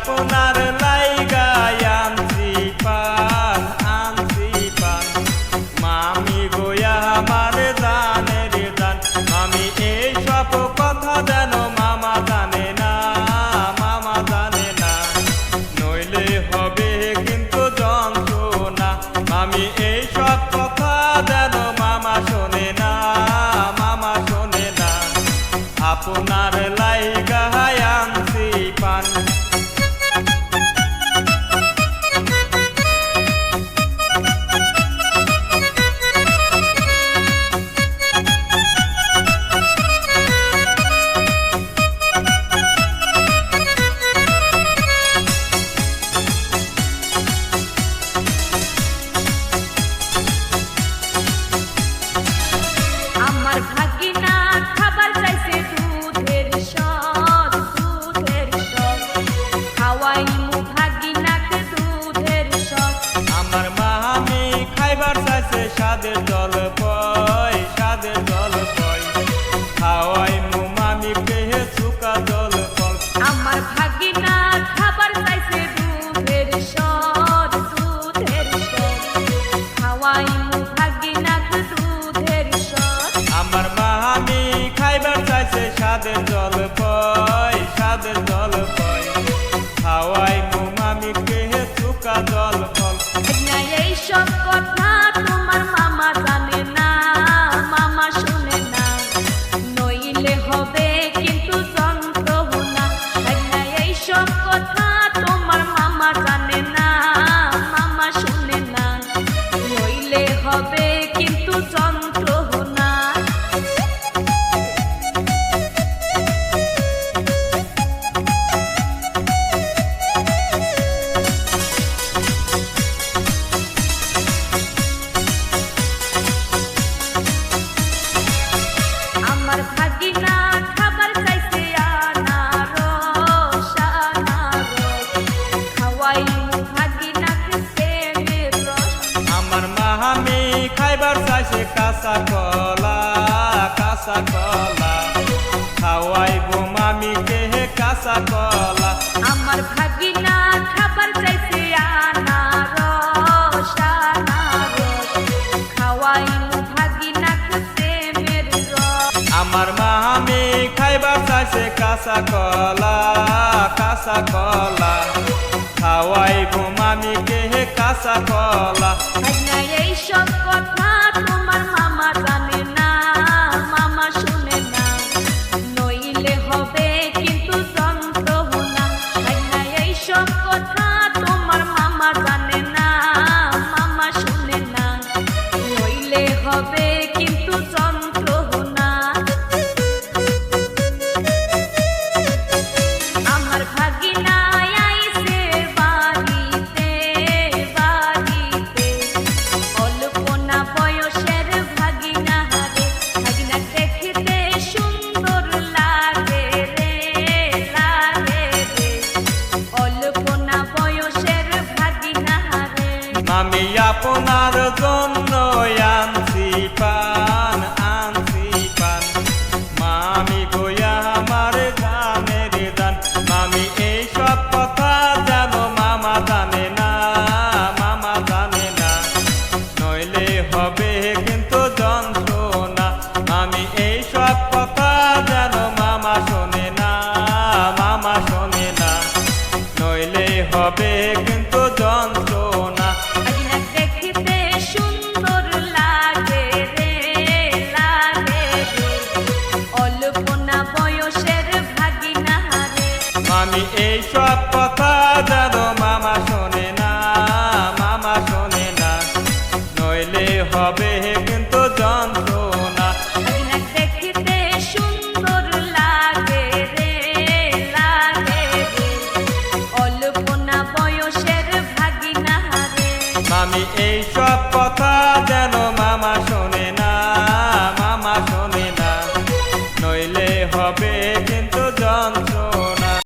আপনার লাইগায় আনছি পান মামি গোয়া আমার জানের জান আমি এই সব কথা যেন মামা জানে না নইলে হবে কিন্তু যন্ত্রণা আমি এই সব কথা যেন মামা শোনে না আপনার লাইগায় আনছি পান আমার ভাগিনা খাবার চাইছে দুধের সর খাওয়াইমু ভাগিনাকে দুধের সর আমার মামি খাইবার চাইছে স্বাদের জল পয় খাওয়াই মু মামি পেহে চুকা জল পয় আমার ভাগিনা খাবার চাইছে দুধের সর খাওয়াইমু ভাগিনাকে দুধের সর আমার মামি খাইবার চাইছে স্বাদের জল পয় খাওয়াই মু মামি পেহে চুকা জল ফল না এইসব কথা তোমার মামা জানে না মামা শুনে না নইলে হবে কিন্তু যন্ত্রণা না এইসব কথা তোমার মামা জানে না মামা শুনে না নইলে হবে কিন্তু যন্ত্রণা আমার ভাগিনা খাবার চাইছে আনারস খাওয়াইমু ভাগিনাকে প্রেমের রস আমার মামি খাইবার চাইছে কাঁচা কলা খাওয়াইবো মামিকে কাঁচা কলা আমার ভাগিনা খাবার চাইছে আনারস খাওয়াইমু ভাগিনাকে প্রেমের রস আমার মামি খাইবার চাইছে কাঁচা কলা খাওয়াইবো মামিকে কাঁচা কলা না এইসব কথা তোমার মামা জানে না মামা শুনে না নইলে হবে কিন্তু যন্ত্রণা না এইসব কথা তোমার মামা জানে না মামা শুনে না নইলে হবে কিন্তু যন্ত্রণা আমার ভাগিনা আইছে বাড়িতে অল্পনা বয়সের ভাগিনা হারে ভাগিনা দেখিতে সুন্দর লাগে রে অল্পনা বয়সের ভাগিনা হারে আমি আপনার জন্য আনছি পান মামি গোয়া আমার জানের জান মামি এই সব কথা জানো মামা জানে না নইলে হবে কিন্তু যন্ত্রণা আমি এই সব কথা জানো মামা শোনে না নইলে হবে কিন্তু যন্ত্রণা ভাগিনা দেখিতে সুন্দর লাগে রে অল্পনা বয়সের ভাগিনা হারে আমি এই সব কথা জানো মামা শোনে না নইলে হবে কিন্তু যন্ত্রণা ভাগিনা দেখিতে সুন্দর লাগে রে অল্পনা বয়সের ভাগিনা হারে আমি এই সব কথা যেন মামা শোনে না